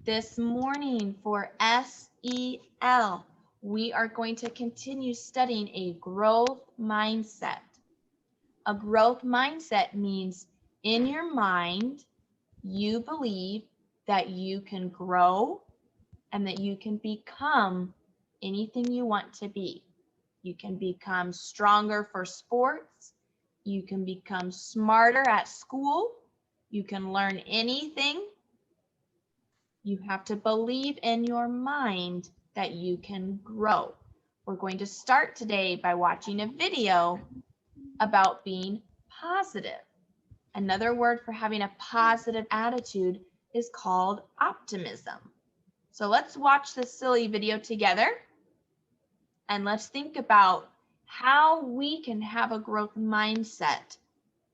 This morning for SEL, we are going to continue studying a growth mindset. A growth mindset means in your mind, you believe that you can grow and that you can become anything you want to be. You can become stronger for sports. You can become smarter at school. You can learn anything. You have to believe in your mind that you can grow. We're going to start today by watching a video about being positive. Another word for having a positive attitude is called optimism. So let's watch this silly video together and let's think about how we can have a growth mindset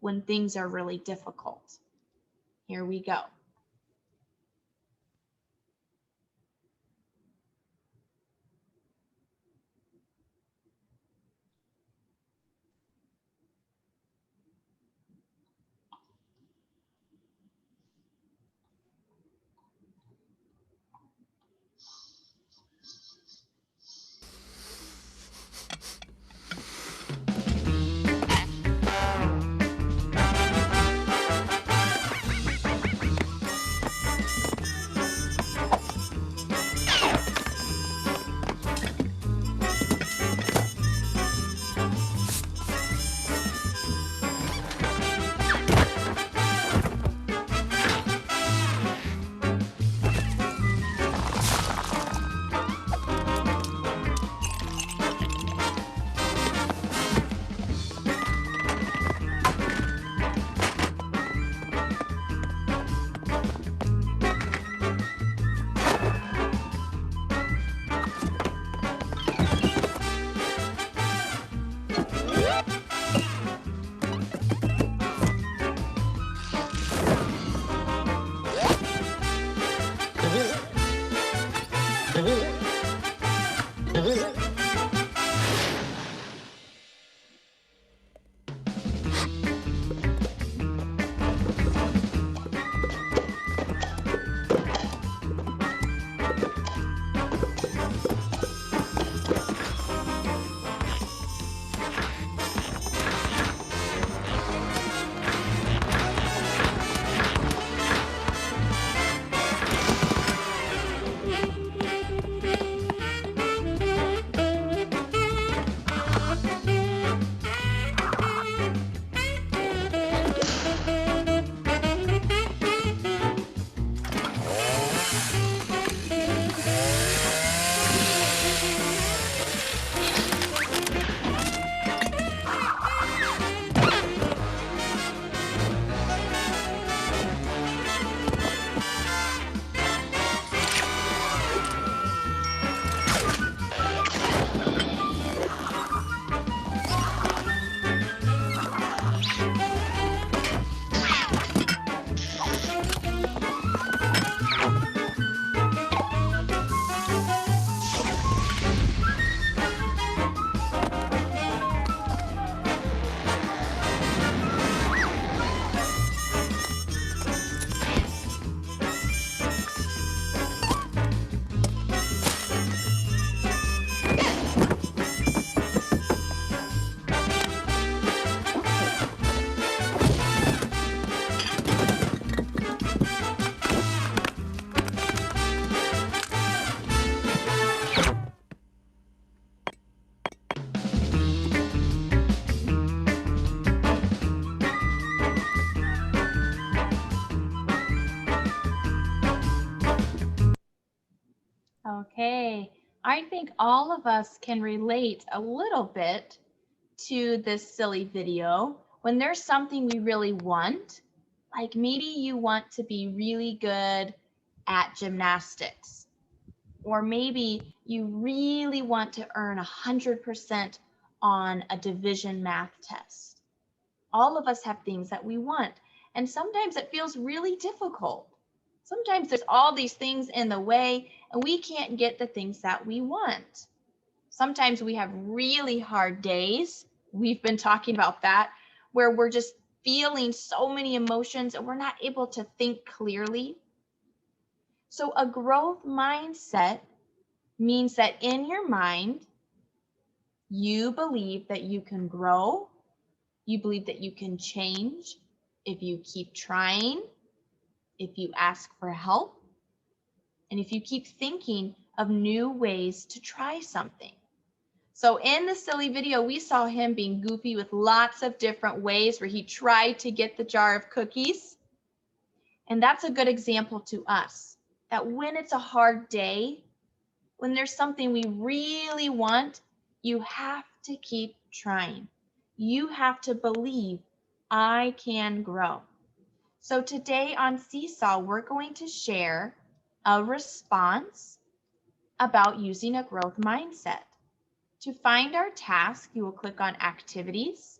when things are really difficult. Here we go. Okay, I think all of us can relate a little bit to this silly video. When there's something we really want, like maybe you want to be really good at gymnastics, or maybe you really want to earn 100% on a division math test. All of us have things that we want, and sometimes it feels really difficult. Sometimes there's all these things in the way and we can't get the things that we want. Sometimes we have really hard days. We've been talking about that, where we're just feeling so many emotions and we're not able to think clearly. So a growth mindset means that in your mind, you believe that you can grow, you believe that you can change if you keep trying, if you ask for help, and if you keep thinking of new ways to try something. So in the silly video, we saw him being goofy with lots of different ways where he tried to get the jar of cookies. And that's a good example to us, that when it's a hard day, when there's something we really want, you have to keep trying. You have to believe, I can grow. So today on Seesaw, we're going to share a response about using a growth mindset. To find our task, you will click on Activities,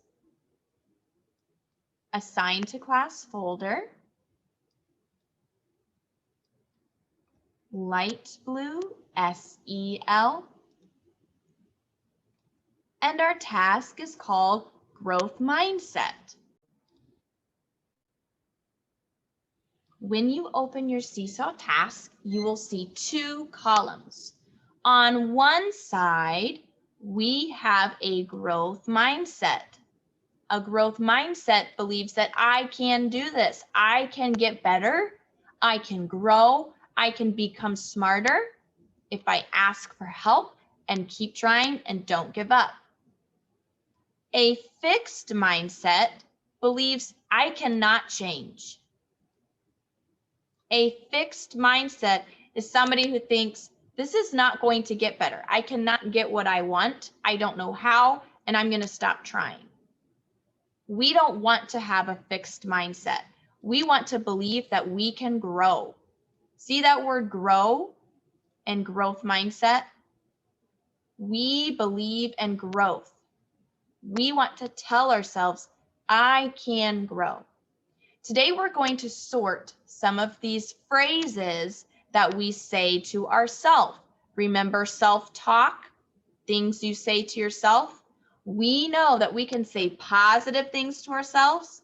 Assign to Class folder, light blue, SEL, and our task is called Growth Mindset. When you open your Seesaw task, you will see two columns. On one side, we have a growth mindset. A growth mindset believes that I can do this. I can get better. I can grow. I can become smarter if I ask for help and keep trying and don't give up. A fixed mindset believes I cannot change. A fixed mindset is somebody who thinks this is not going to get better. I cannot get what I want. I don't know how, and I'm going to stop trying. We don't want to have a fixed mindset. We want to believe that we can grow. See that word grow and growth mindset? We believe in growth. We want to tell ourselves, I can grow. Today, we're going to sort some of these phrases that we say to ourselves. Remember self-talk, things you say to yourself? We know that we can say positive things to ourselves.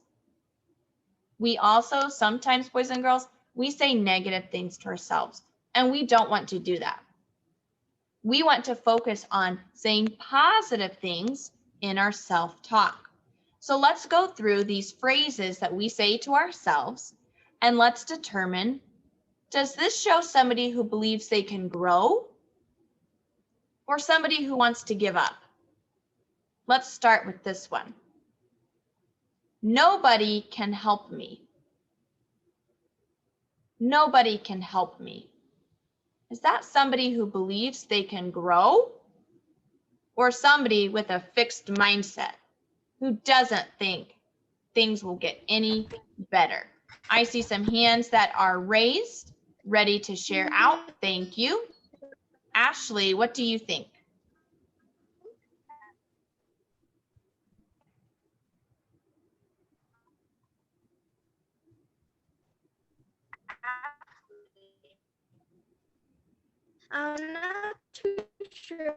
We also, sometimes, boys and girls, we say negative things to ourselves, and we don't want to do that. We want to focus on saying positive things in our self-talk. So let's go through these phrases that we say to ourselves, and let's determine, does this show somebody who believes they can grow or somebody who wants to give up? Let's start with this one. Nobody can help me. Nobody can help me. Is that somebody who believes they can grow or somebody with a fixed mindset who doesn't think things will get any better? I see some hands that are raised, ready to share out. Thank you. Ashley, what do you think? I'm not too sure.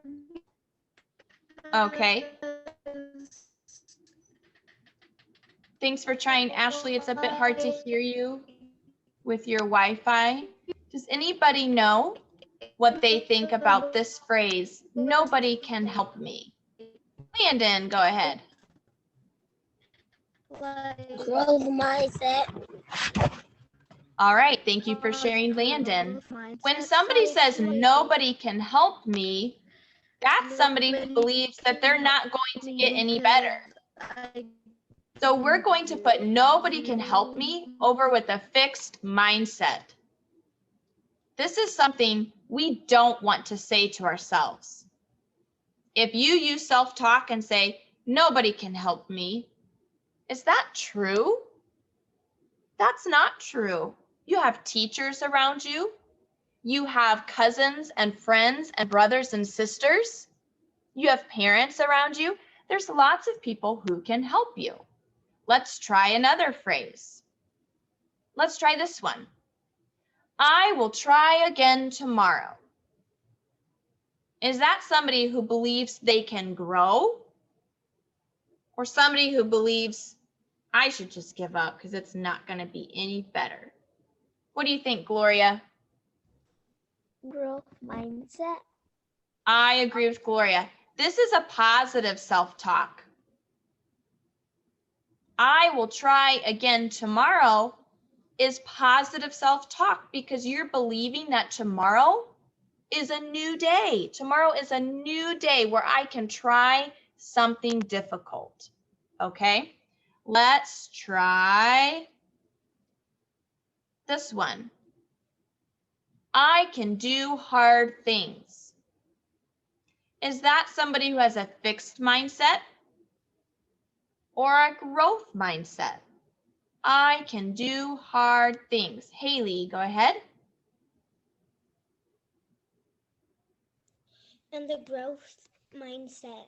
Okay. Thanks for trying, Ashley. It's a bit hard to hear you with your Wi-Fi. Does anybody know what they think about this phrase, nobody can help me? Landon, go ahead. Growth mindset. All right, thank you for sharing, Landon. When somebody says nobody can help me, that's somebody who believes that they're not going to get any better. So we're going to put nobody can help me over with a fixed mindset. This is something we don't want to say to ourselves. If you use self-talk and say, nobody can help me, is that true? That's not true. You have teachers around you. You have cousins and friends and brothers and sisters. You have parents around you. There's lots of people who can help you. Let's try another phrase. Let's try this one. I will try again tomorrow. Is that somebody who believes they can grow? Or somebody who believes I should just give up because it's not going to be any better? What do you think, Gloria? Growth mindset. I agree with Gloria. This is a positive self-talk. I will try again tomorrow is positive self-talk because you're believing that tomorrow is a new day. Tomorrow is a new day where I can try something difficult. Okay, let's try this one. I can do hard things. Is that somebody who has a fixed mindset or a growth mindset? I can do hard things. Haley, go ahead. And the growth mindset.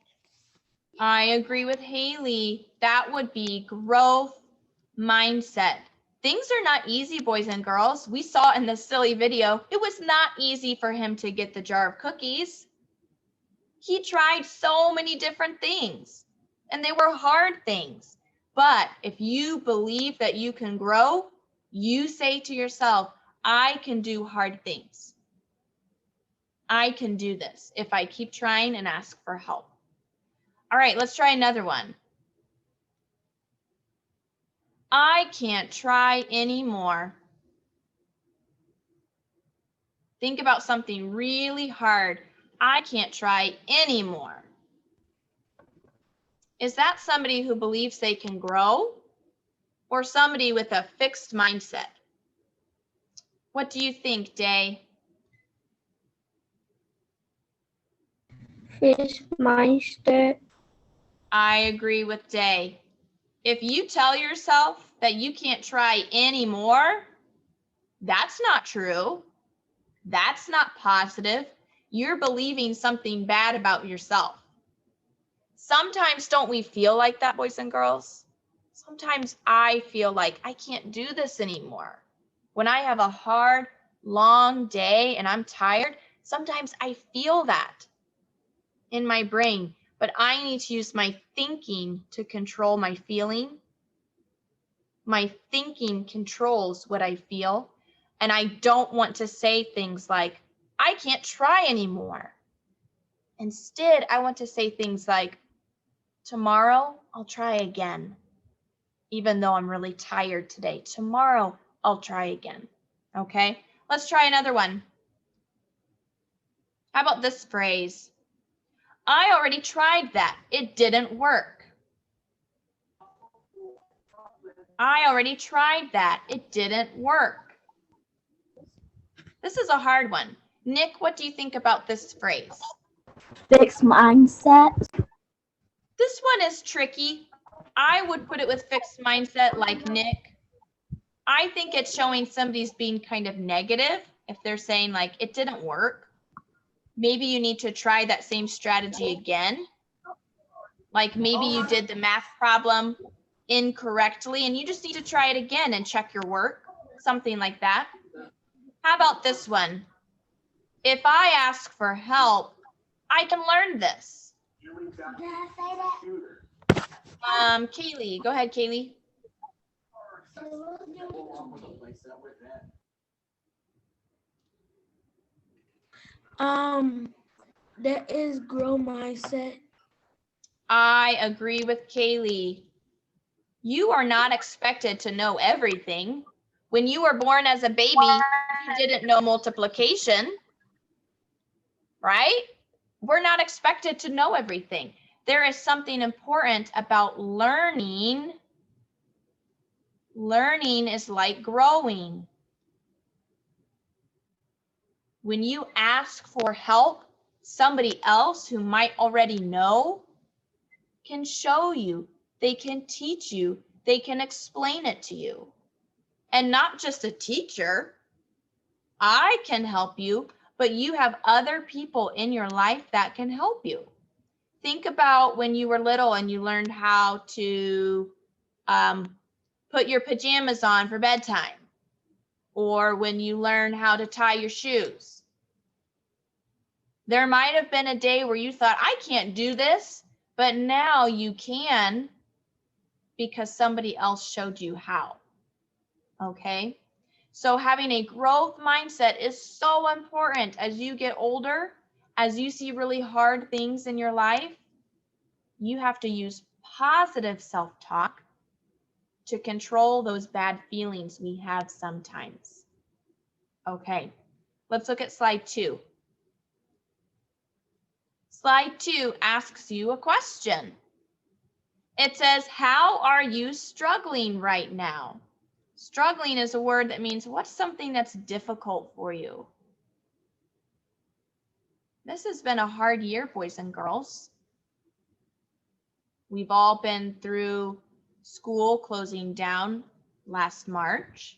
I agree with Haley. That would be growth mindset. Things are not easy, boys and girls. We saw in this silly video, it was not easy for him to get the jar of cookies. He tried so many different things, and they were hard things. But if you believe that you can grow, you say to yourself, I can do hard things. I can do this if I keep trying and ask for help. All right, let's try another one. I can't try anymore. Think about something really hard. I can't try anymore. Is that somebody who believes they can grow or somebody with a fixed mindset? What do you think, Day? Fixed mindset. I agree with Day. If you tell yourself that you can't try anymore, that's not true. That's not positive. You're believing something bad about yourself. Sometimes don't we feel like that, boys and girls? Sometimes I feel like I can't do this anymore. When I have a hard, long day and I'm tired, sometimes I feel that in my brain, but I need to use my thinking to control my feeling. My thinking controls what I feel, and I don't want to say things like, I can't try anymore. Instead, I want to say things like, tomorrow I'll try again. Even though I'm really tired today, tomorrow I'll try again. Okay, let's try another one. How about this phrase? I already tried that. It didn't work. I already tried that. It didn't work. This is a hard one. Nick, what do you think about this phrase? Fixed mindset. This one is tricky. I would put it with fixed mindset like Nick. I think it's showing somebody's being kind of negative if they're saying like, it didn't work. Maybe you need to try that same strategy again. Like maybe you did the math problem incorrectly and you just need to try it again and check your work, something like that. How about this one? If I ask for help, I can learn this. Kaylee, go ahead, Kaylee. There is growth mindset. I agree with Kaylee. You are not expected to know everything. When you were born as a baby, you didn't know multiplication, right? We're not expected to know everything. There is something important about learning. Learning is like growing. When you ask for help, somebody else who might already know can show you, they can teach you, they can explain it to you. And not just a teacher. I can help you, but you have other people in your life that can help you. Think about when you were little and you learned how to put your pajamas on for bedtime, or when you learn how to tie your shoes. There might have been a day where you thought, I can't do this, but now you can because somebody else showed you how. Okay? So having a growth mindset is so important as you get older, as you see really hard things in your life. You have to use positive self-talk to control those bad feelings we have sometimes. Okay, let's look at slide 2. Slide 2 asks you a question. It says, how are you struggling right now? Struggling is a word that means what's something that's difficult for you? This has been a hard year, boys and girls. We've all been through school closing down last March.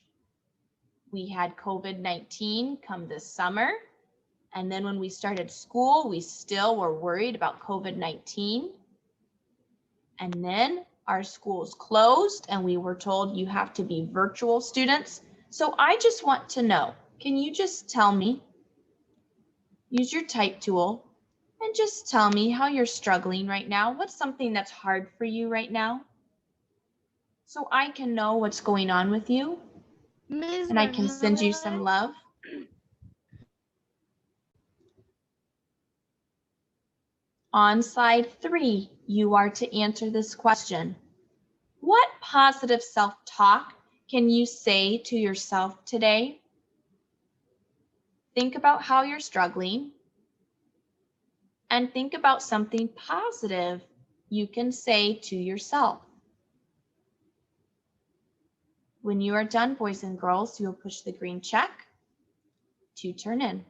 We had COVID-19 come this summer. And then when we started school, we still were worried about COVID-19. And then our schools closed and we were told you have to be virtual students. So I just want to know, can you just tell me, use your type tool and just tell me how you're struggling right now? What's something that's hard for you right now? So I can know what's going on with you and I can send you some love. On slide 3, you are to answer this question. What positive self-talk can you say to yourself today? Think about how you're struggling and think about something positive you can say to yourself. When you are done, boys and girls, you'll push the green check to turn in.